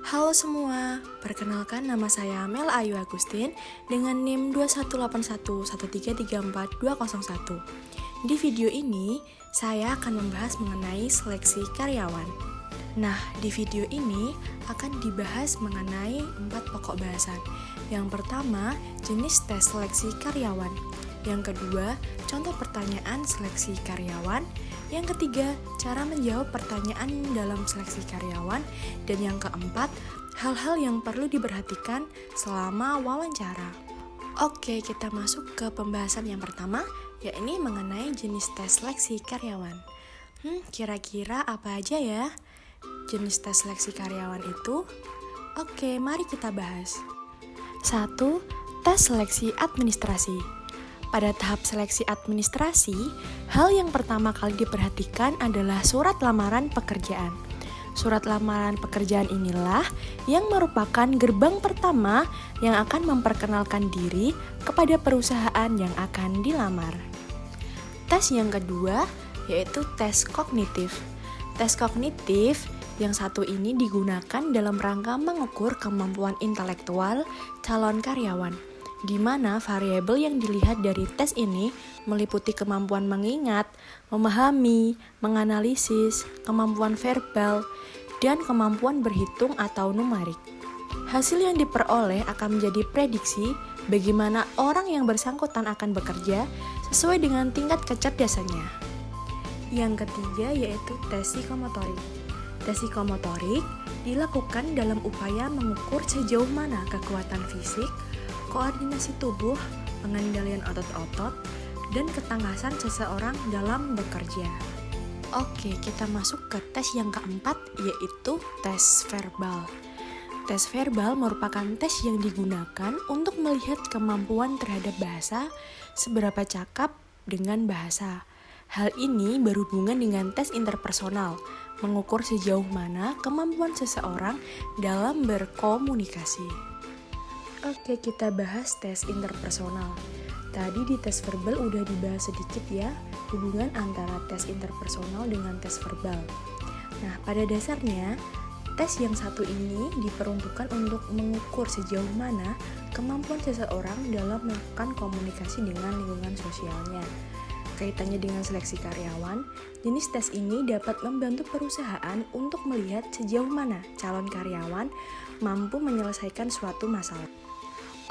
Halo semua, perkenalkan nama saya Mel Ayu Agustin dengan NIM 218113342001. Di video ini, saya akan membahas mengenai seleksi karyawan. Nah, di video ini akan dibahas mengenai 4 pokok bahasan. Yang pertama, jenis tes seleksi karyawan. Yang kedua, contoh pertanyaan seleksi karyawan. Yang ketiga, cara menjawab pertanyaan dalam seleksi karyawan. Dan yang keempat, hal-hal yang perlu diperhatikan selama wawancara. Oke, kita masuk ke pembahasan yang pertama, yakni mengenai jenis tes seleksi karyawan. Kira-kira apa aja ya jenis tes seleksi karyawan itu? Oke, mari kita bahas. 1. Tes seleksi administrasi. Pada tahap seleksi administrasi, hal yang pertama kali diperhatikan adalah surat lamaran pekerjaan. Surat lamaran pekerjaan inilah yang merupakan gerbang pertama yang akan memperkenalkan diri kepada perusahaan yang akan dilamar. Tes yang kedua yaitu tes kognitif. Tes kognitif yang satu ini digunakan dalam rangka mengukur kemampuan intelektual calon karyawan, di mana variabel yang dilihat dari tes ini meliputi kemampuan mengingat, memahami, menganalisis, kemampuan verbal, dan kemampuan berhitung atau numerik. Hasil yang diperoleh akan menjadi prediksi bagaimana orang yang bersangkutan akan bekerja sesuai dengan tingkat kecerdasannya. Yang ketiga yaitu tes psikomotorik. Tes psikomotorik dilakukan dalam upaya mengukur sejauh mana kekuatan fisik, koordinasi tubuh, pengendalian otot-otot, dan ketangkasan seseorang dalam bekerja. Oke, kita masuk ke tes yang keempat, yaitu tes verbal. Tes verbal merupakan tes yang digunakan untuk melihat kemampuan terhadap bahasa, seberapa cakap dengan bahasa. Hal ini berhubungan dengan tes interpersonal, mengukur sejauh mana kemampuan seseorang dalam berkomunikasi. Oke, kita bahas tes interpersonal. Tadi di tes verbal udah dibahas sedikit ya, hubungan antara tes interpersonal dengan tes verbal. Nah, pada dasarnya, tes yang satu ini diperuntukkan untuk mengukur sejauh mana kemampuan seseorang dalam melakukan komunikasi dengan lingkungan sosialnya. Kaitannya dengan seleksi karyawan, jenis tes ini dapat membantu perusahaan untuk melihat sejauh mana calon karyawan mampu menyelesaikan suatu masalah.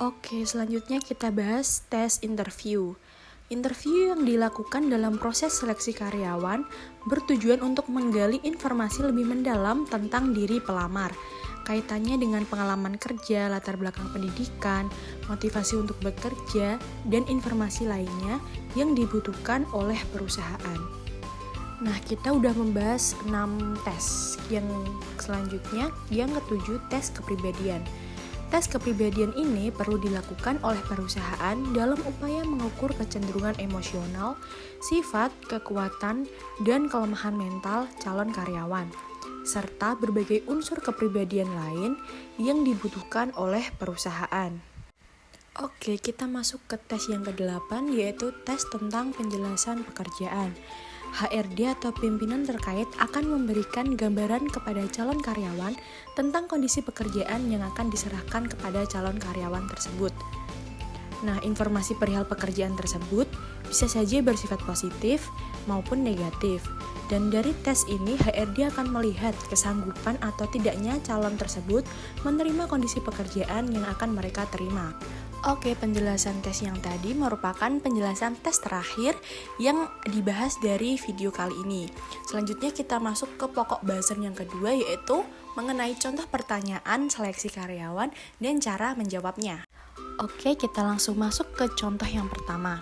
Oke, selanjutnya kita bahas tes interview. Interview yang dilakukan dalam proses seleksi karyawan bertujuan untuk menggali informasi lebih mendalam tentang diri pelamar, kaitannya dengan pengalaman kerja, latar belakang pendidikan, motivasi untuk bekerja, dan informasi lainnya yang dibutuhkan oleh perusahaan. Nah, kita udah membahas 6 tes. Yang selanjutnya, yang ketujuh, tes kepribadian. Tes kepribadian ini perlu dilakukan oleh perusahaan dalam upaya mengukur kecenderungan emosional, sifat, kekuatan, dan kelemahan mental calon karyawan, serta berbagai unsur kepribadian lain yang dibutuhkan oleh perusahaan. Oke, kita masuk ke tes yang ke-8, yaitu tes tentang penjelasan pekerjaan. HRD atau pimpinan terkait akan memberikan gambaran kepada calon karyawan tentang kondisi pekerjaan yang akan diserahkan kepada calon karyawan tersebut. Nah, informasi perihal pekerjaan tersebut bisa saja bersifat positif maupun negatif. Dan dari tes ini, HRD akan melihat kesanggupan atau tidaknya calon tersebut menerima kondisi pekerjaan yang akan mereka terima. Oke, penjelasan tes yang tadi merupakan penjelasan tes terakhir yang dibahas dari video kali ini. Selanjutnya kita masuk ke pokok bahasan yang kedua, yaitu mengenai contoh pertanyaan seleksi karyawan dan cara menjawabnya. Oke, kita langsung masuk ke contoh yang pertama.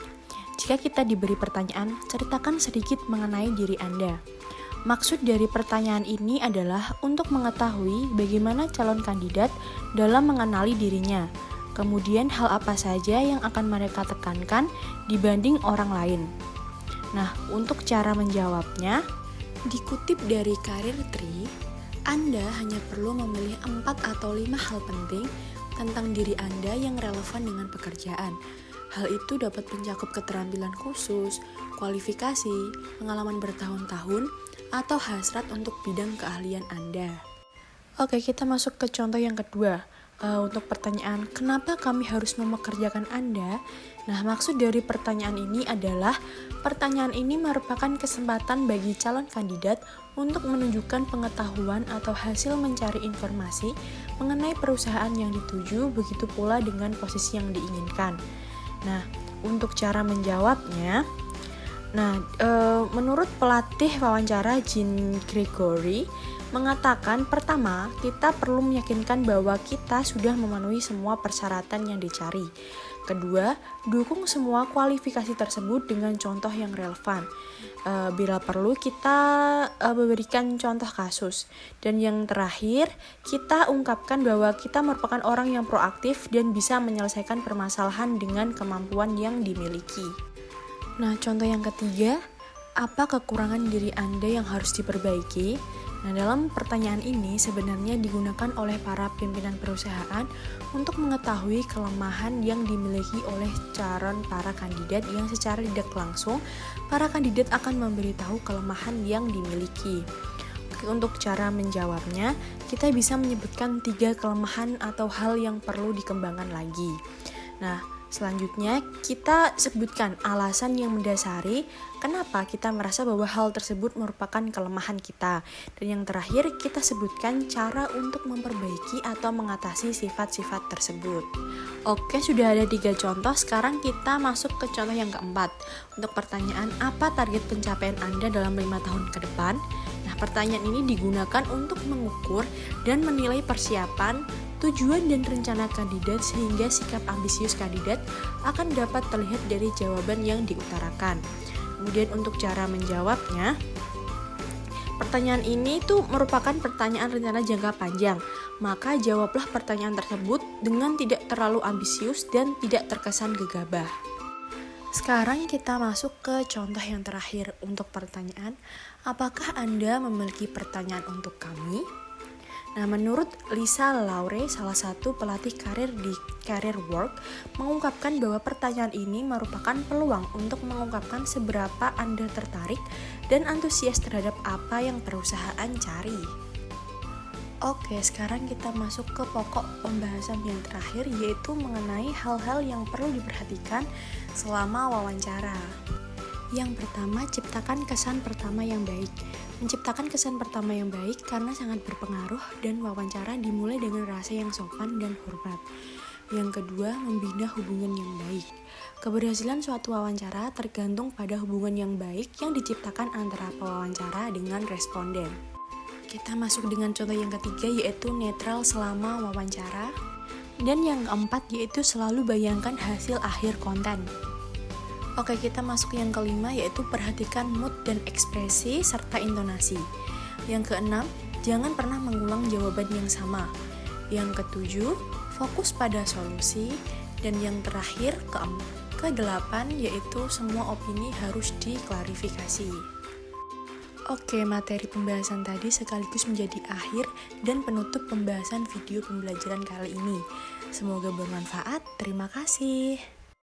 Jika kita diberi pertanyaan, ceritakan sedikit mengenai diri Anda. Maksud dari pertanyaan ini adalah untuk mengetahui bagaimana calon kandidat dalam mengenali dirinya. Kemudian hal apa saja yang akan mereka tekankan dibanding orang lain. Nah, untuk cara menjawabnya, dikutip dari Career Tree, Anda hanya perlu memilih 4 atau 5 hal penting tentang diri Anda yang relevan dengan pekerjaan. Hal itu dapat mencakup keterampilan khusus, kualifikasi, pengalaman bertahun-tahun, atau hasrat untuk bidang keahlian Anda. Oke, kita masuk ke contoh yang kedua. Untuk pertanyaan, kenapa kami harus mempekerjakan Anda? Nah, maksud dari pertanyaan ini adalah, pertanyaan ini merupakan kesempatan bagi calon kandidat untuk menunjukkan pengetahuan atau hasil mencari informasi mengenai perusahaan yang dituju, begitu pula dengan posisi yang diinginkan. Nah, untuk cara menjawabnya, menurut pelatih wawancara Jean Gregory, mengatakan pertama, kita perlu meyakinkan bahwa kita sudah memenuhi semua persyaratan yang dicari. Kedua, dukung semua kualifikasi tersebut dengan contoh yang relevan. Bila perlu, kita memberikan contoh kasus. Dan yang terakhir, kita ungkapkan bahwa kita merupakan orang yang proaktif dan bisa menyelesaikan permasalahan dengan kemampuan yang dimiliki. Nah, contoh yang ketiga, apa kekurangan diri Anda yang harus diperbaiki? Nah, dalam pertanyaan ini sebenarnya digunakan oleh para pimpinan perusahaan untuk mengetahui kelemahan yang dimiliki oleh calon para kandidat yang secara tidak langsung para kandidat akan memberitahu kelemahan yang dimiliki. Untuk cara menjawabnya, kita bisa menyebutkan 3 kelemahan atau hal yang perlu dikembangkan lagi. Nah, selanjutnya kita sebutkan alasan yang mendasari kenapa kita merasa bahwa hal tersebut merupakan kelemahan kita. Dan yang terakhir kita sebutkan cara untuk memperbaiki atau mengatasi sifat-sifat tersebut. Oke, sudah ada 3 contoh, sekarang kita masuk ke contoh yang keempat. Untuk pertanyaan, apa target pencapaian Anda dalam 5 tahun ke depan? Nah, pertanyaan ini digunakan untuk mengukur dan menilai persiapan, tujuan dan rencana kandidat sehingga sikap ambisius kandidat akan dapat terlihat dari jawaban yang diutarakan. Kemudian untuk cara menjawabnya, pertanyaan ini tuh merupakan pertanyaan rencana jangka panjang. Maka jawablah pertanyaan tersebut dengan tidak terlalu ambisius dan tidak terkesan gegabah. Sekarang kita masuk ke contoh yang terakhir untuk pertanyaan, apakah Anda memiliki pertanyaan untuk kami? Nah, menurut Lisa Laure, salah satu pelatih karir di Career Work, mengungkapkan bahwa pertanyaan ini merupakan peluang untuk mengungkapkan seberapa Anda tertarik dan antusias terhadap apa yang perusahaan cari. Oke, sekarang kita masuk ke pokok pembahasan yang terakhir, yaitu mengenai hal-hal yang perlu diperhatikan selama wawancara. Yang pertama, ciptakan kesan pertama yang baik. Menciptakan kesan pertama yang baik karena sangat berpengaruh dan wawancara dimulai dengan rasa yang sopan dan hormat. Yang kedua, membina hubungan yang baik. Keberhasilan suatu wawancara tergantung pada hubungan yang baik yang diciptakan antara pewawancara dengan responden. Kita masuk dengan contoh yang ketiga, yaitu netral selama wawancara. Dan yang keempat, yaitu selalu bayangkan hasil akhir konten. Oke, kita masuk yang kelima, yaitu perhatikan mood dan ekspresi serta intonasi. Yang keenam, jangan pernah mengulang jawaban yang sama. Yang ketujuh, fokus pada solusi. Dan yang terakhir, ke-8, yaitu semua opini harus diklarifikasi. Oke, materi pembahasan tadi sekaligus menjadi akhir dan penutup pembahasan video pembelajaran kali ini. Semoga bermanfaat. Terima kasih.